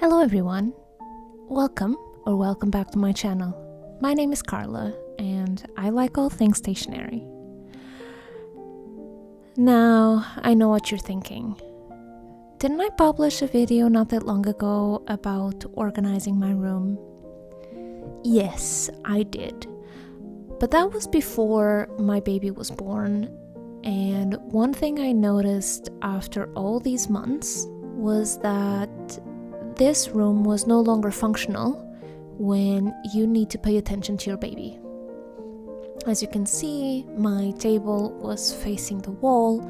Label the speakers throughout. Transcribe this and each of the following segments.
Speaker 1: Hello everyone, welcome back to my channel. My name is Carla and I like all things stationery. Now, I know what you're thinking. Didn't I publish a video not that long ago about organizing my room? Yes, I did. But that was before my baby was born, and one thing I noticed after all these months was that this room was no longer functional when you need to pay attention to your baby. As you can see, my table was facing the wall,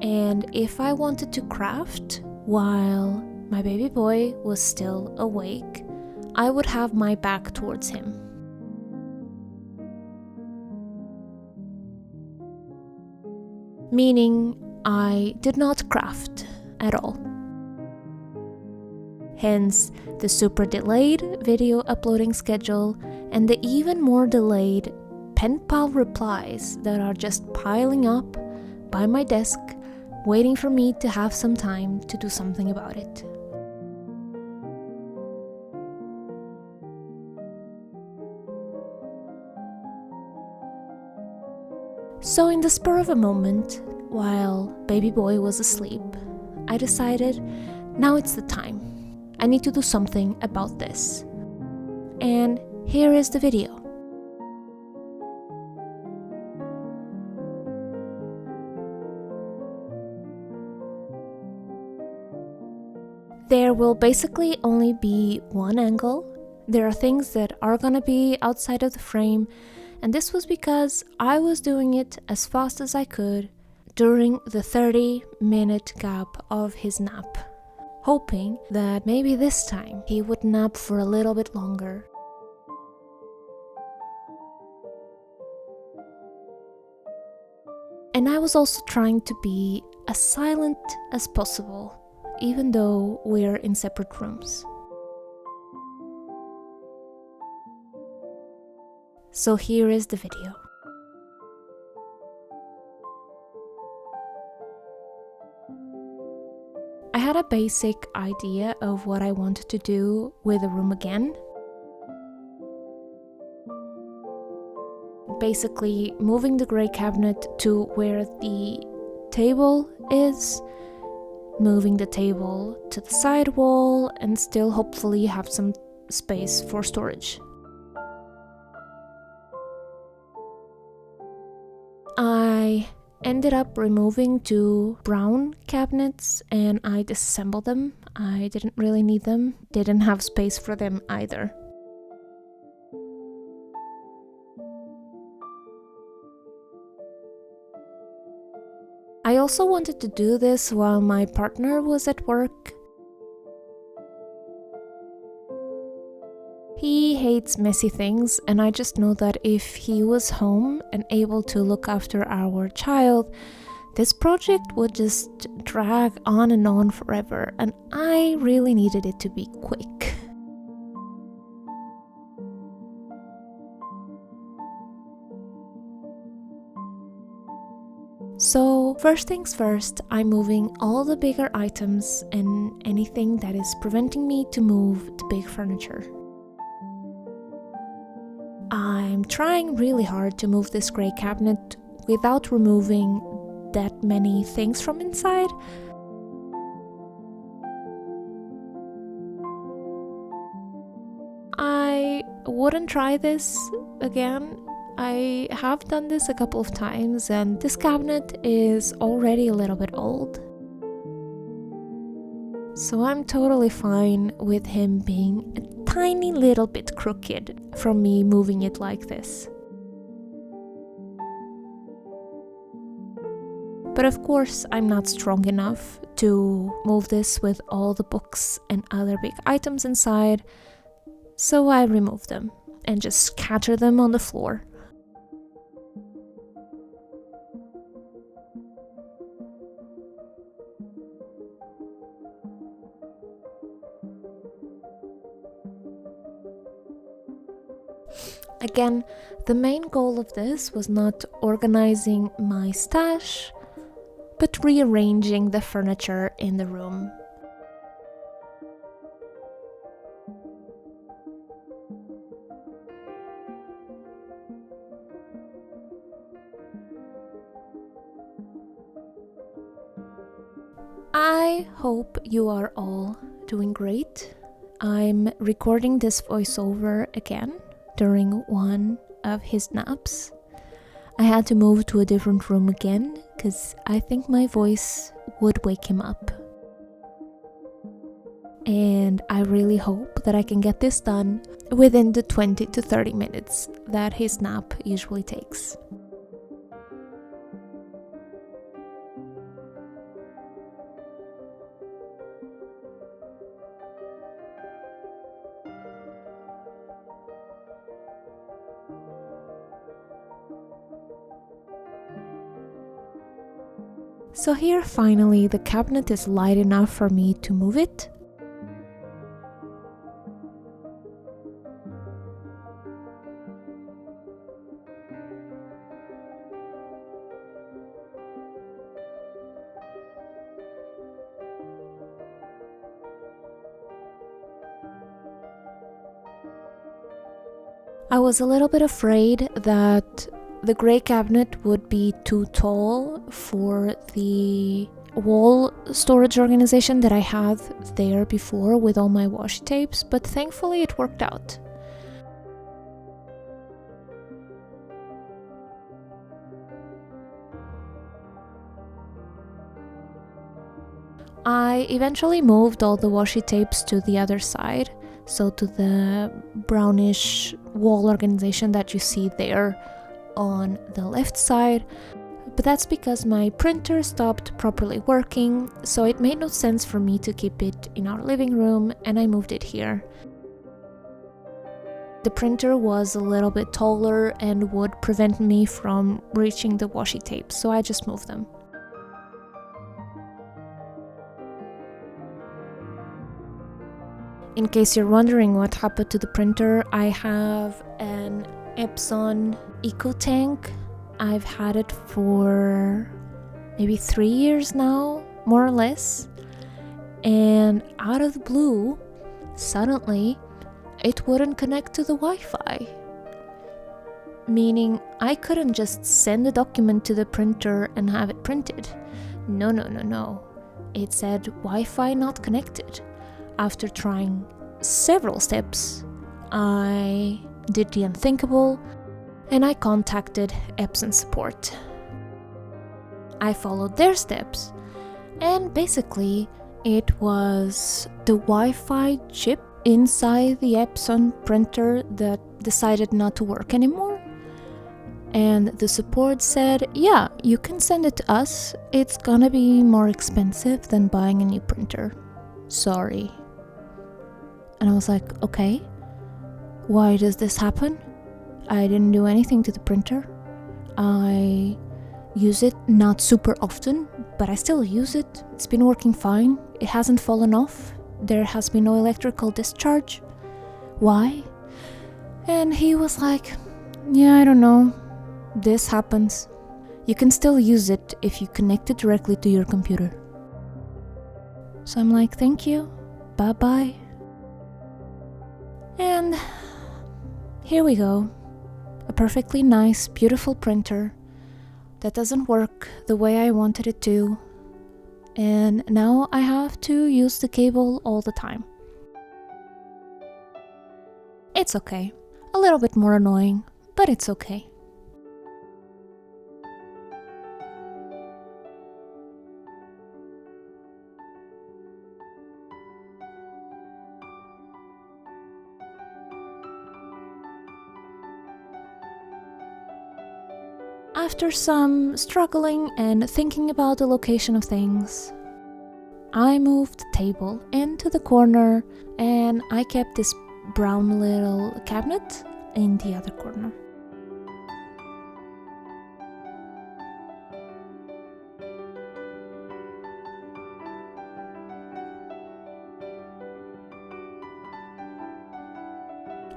Speaker 1: and if I wanted to craft while my baby boy was still awake, I would have my back towards him. Meaning I did not craft at all. Hence the super delayed video uploading schedule and the even more delayed pen pal replies that are just piling up by my desk, waiting for me to have some time to do something about it. So in the spur of a moment, while baby boy was asleep, I decided now it's the time. I need to do something about this. And here is the video. There will basically only be one angle. There are things that are gonna be outside of the frame, and this was because I was doing it as fast as I could during the 30-minute gap of his nap, hoping that maybe this time he would nap for a little bit longer. And I was also trying to be as silent as possible, even though we're in separate rooms. So here is the video. I had a basic idea of what I wanted to do with the room again. Basically, moving the gray cabinet to where the table is, moving the table to the side wall, and still hopefully have some space for storage. I ended up removing 2 brown cabinets and I disassembled them. I didn't really need them, didn't have space for them either. I also wanted to do this while my partner was at work. He hates messy things, and I just know that if he was home and able to look after our child, this project would just drag on and on forever, and I really needed it to be quick. So first things first, I'm moving all the bigger items and anything that is preventing me to move the big furniture. I'm trying really hard to move this gray cabinet without removing that many things from inside. I wouldn't try this again. I have done this a couple of times and this cabinet is already a little bit old. So I'm totally fine with him being a tiny little bit crooked from me moving it like this. But of course, I'm not strong enough to move this with all the books and other big items inside, so I remove them and just scatter them on the floor. Again, the main goal of this was not organizing my stash, but rearranging the furniture in the room. I hope you are all doing great. I'm recording this voiceover again during one of his naps. I had to move to a different room again because I think my voice would wake him up. And I really hope that I can get this done within the 20 to 30 minutes that his nap usually takes. So here finally the cabinet is light enough for me to move it. I was a little bit afraid that the gray cabinet would be too tall for the wall storage organization that I had there before with all my washi tapes, but thankfully it worked out. I eventually moved all the washi tapes to the other side, so to the brownish wall organization that you see there on the left side, but that's because my printer stopped properly working, so it made no sense for me to keep it in our living room, and I moved it here. The printer was a little bit taller and would prevent me from reaching the washi tape, so I just moved them. In case you're wondering what happened to the printer, I have an Epson Eco Tank. I've had it for maybe 3 years now, more or less. And out of the blue, suddenly, it wouldn't connect to the Wi-Fi. Meaning, I couldn't just send a document to the printer and have it printed. No. It said Wi-Fi not connected. After trying several steps, I did the unthinkable and I contacted Epson support. I followed their steps, and basically it was the Wi-Fi chip inside the Epson printer that decided not to work anymore. And the support said, yeah, you can send it to us. It's gonna be more expensive than buying a new printer. Sorry. And I was like, okay, why does this happen? I didn't do anything to the printer. I use it not super often, but I still use it. It's been working fine. It hasn't fallen off. There has been no electrical discharge. Why? And he was like, yeah, I don't know. This happens. You can still use it if you connect it directly to your computer. So I'm like, thank you. Bye-bye. And here we go. A perfectly nice, beautiful printer that doesn't work the way I wanted it to. And now I have to use the cable all the time. It's okay. A little bit more annoying, but it's okay. After some struggling and thinking about the location of things, I moved the table into the corner and I kept this brown little cabinet in the other corner.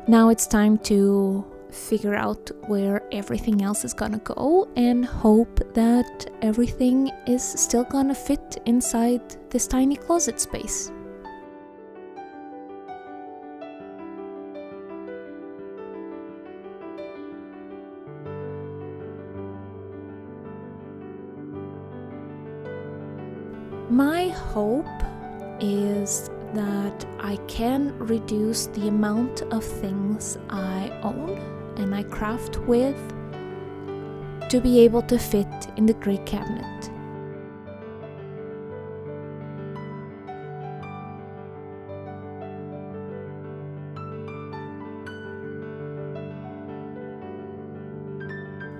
Speaker 1: Now it's time to figure out where everything else is gonna go and hope that everything is still gonna fit inside this tiny closet space. My hope is that I can reduce the amount of things I own and I craft with to be able to fit in the gray cabinet.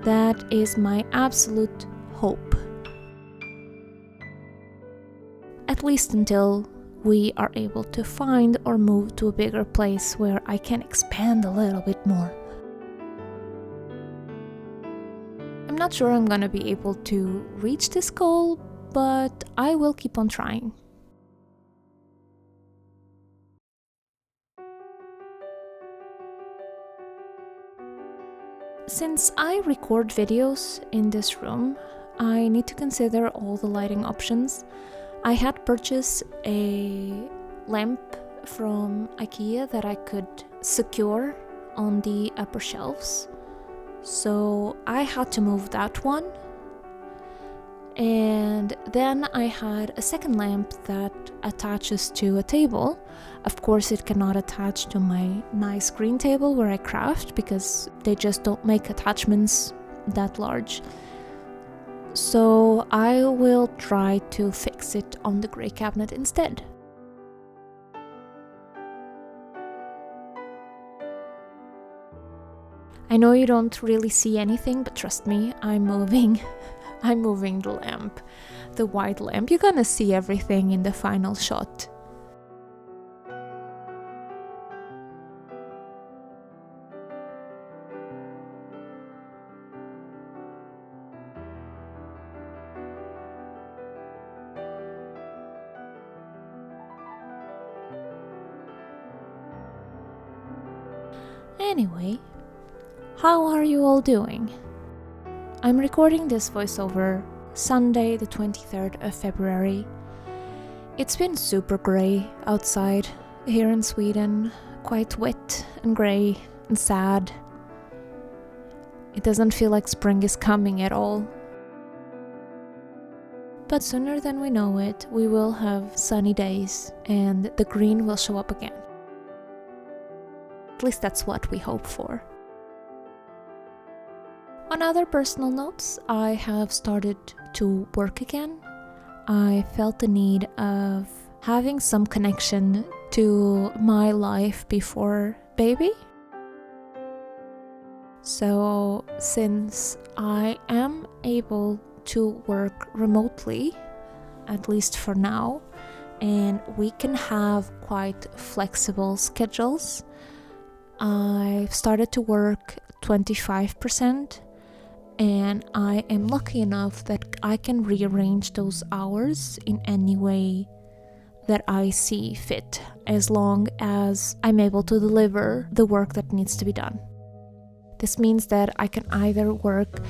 Speaker 1: That is my absolute hope. At least until we are able to find or move to a bigger place where I can expand a little bit more. I'm not sure I'm gonna be able to reach this goal, but I will keep on trying. Since I record videos in this room, I need to consider all the lighting options. I had purchased a lamp from IKEA that I could secure on the upper shelves, so I had to move that one. And then I had a second lamp that attaches to a table. Of course, it cannot attach to my nice green table where I craft because they just don't make attachments that large. So I will try to fix it on the gray cabinet instead. I know you don't really see anything, but trust me, I'm moving the lamp, the white lamp. You're gonna see everything in the final shot. Anyway, how are you all doing? I'm recording this voiceover Sunday, the 23rd of February. It's been super grey outside here in Sweden, quite wet and grey and sad. It doesn't feel like spring is coming at all. But sooner than we know it, we will have sunny days and the green will show up again. At least that's what we hope for. On other personal notes, I have started to work again. I felt the need of having some connection to my life before baby. So since I am able to work remotely, at least for now, and we can have quite flexible schedules, I've started to work 25%. And I am lucky enough that I can rearrange those hours in any way that I see fit, as long as I'm able to deliver the work that needs to be done. This means that I can either work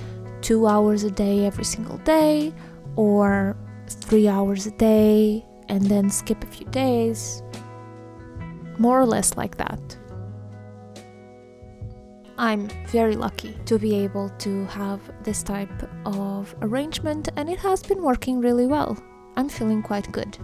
Speaker 1: 2 hours a day every single day, or 3 hours a day and then skip a few days, more or less like that. I'm very lucky to be able to have this type of arrangement, and it has been working really well. I'm feeling quite good.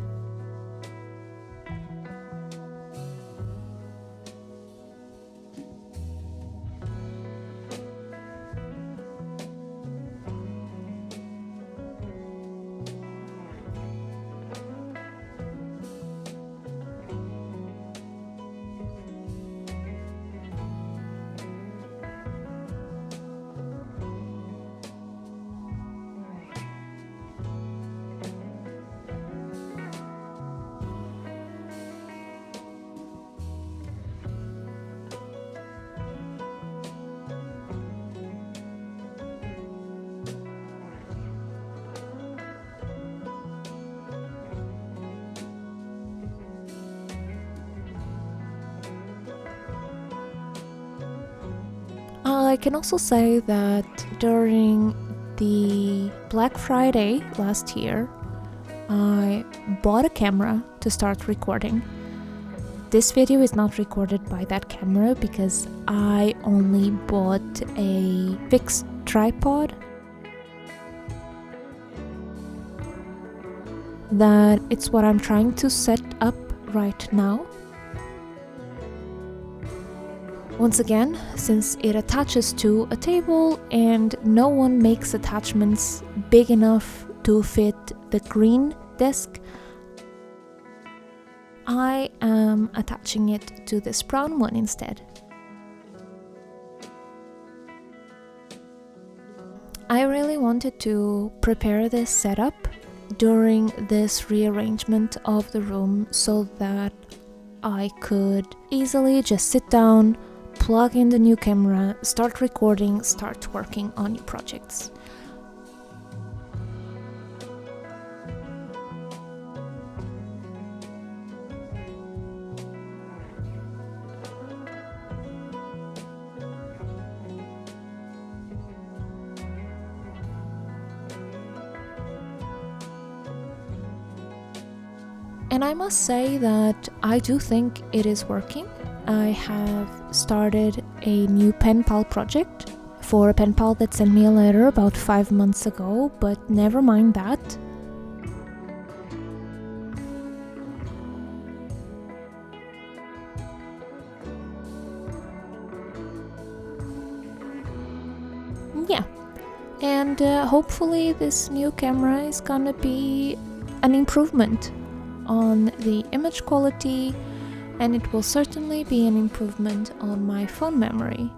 Speaker 1: I can also say that during the Black Friday last year, I bought a camera to start recording. This video is not recorded by that camera because I only bought a fixed tripod. that it's what I'm trying to set up right now. Once again, since it attaches to a table and no one makes attachments big enough to fit the green desk, I am attaching it to this brown one instead. I really wanted to prepare this setup during this rearrangement of the room so that I could easily just sit down, plug in the new camera, start recording, start working on new projects. And I must say that I do think it is working. I have started a new pen pal project for a pen pal that sent me a letter about 5 months ago, but never mind that. Yeah, and hopefully this new camera is gonna be an improvement on the image quality, and it will certainly be an improvement on my phone memory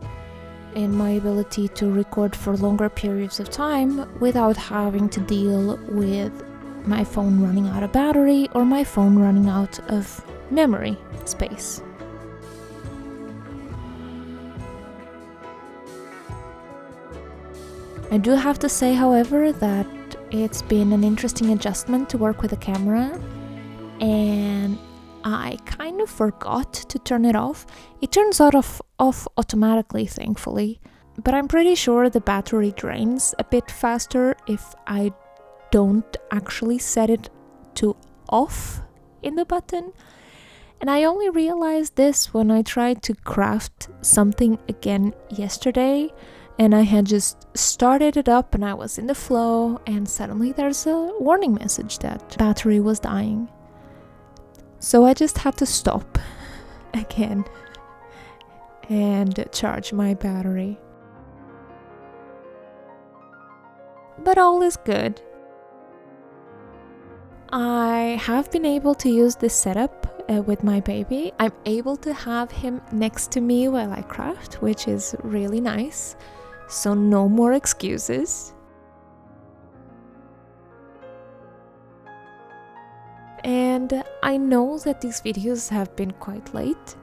Speaker 1: and my ability to record for longer periods of time without having to deal with my phone running out of battery or my phone running out of memory space. I do have to say, however, that it's been an interesting adjustment to work with a camera, and I kind of forgot to turn it off. It turns off automatically, thankfully, but I'm pretty sure the battery drains a bit faster if I don't actually set it to off in the button. And I only realized this when I tried to craft something again yesterday, and I had just started it up and I was in the flow, and suddenly there's a warning message that battery was dying. So I just had to stop again and charge my battery. But all is good. I have been able to use this setup with my baby. I'm able to have him next to me while I craft, which is really nice. So no more excuses. And I know that these videos have been quite late.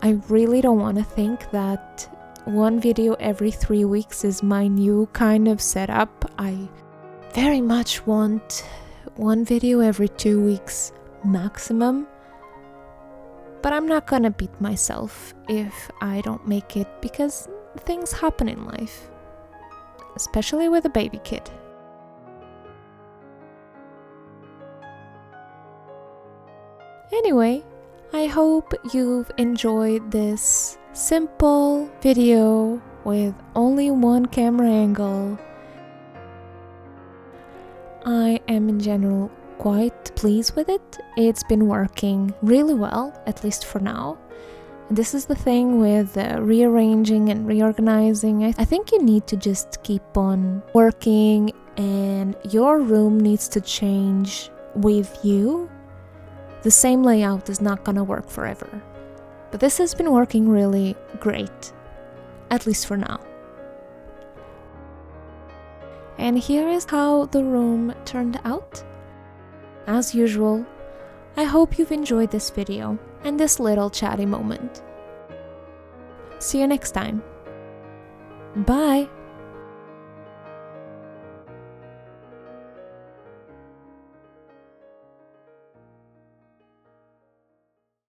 Speaker 1: I really don't want to think that one video every 3 weeks is my new kind of setup. I very much want one video every 2 weeks maximum. But I'm not gonna beat myself if I don't make it, because things happen in life, especially with a baby kid. Anyway, I hope you've enjoyed this simple video with only one camera angle. I am in general quite pleased with it. It's been working really well, at least for now. This is the thing with rearranging and reorganizing. I think you need to just keep on working, and your room needs to change with you. The same layout is not gonna work forever. But this has been working really great, at least for now. And here is how the room turned out. As usual, I hope you've enjoyed this video and this little chatty moment. See you next time. Bye!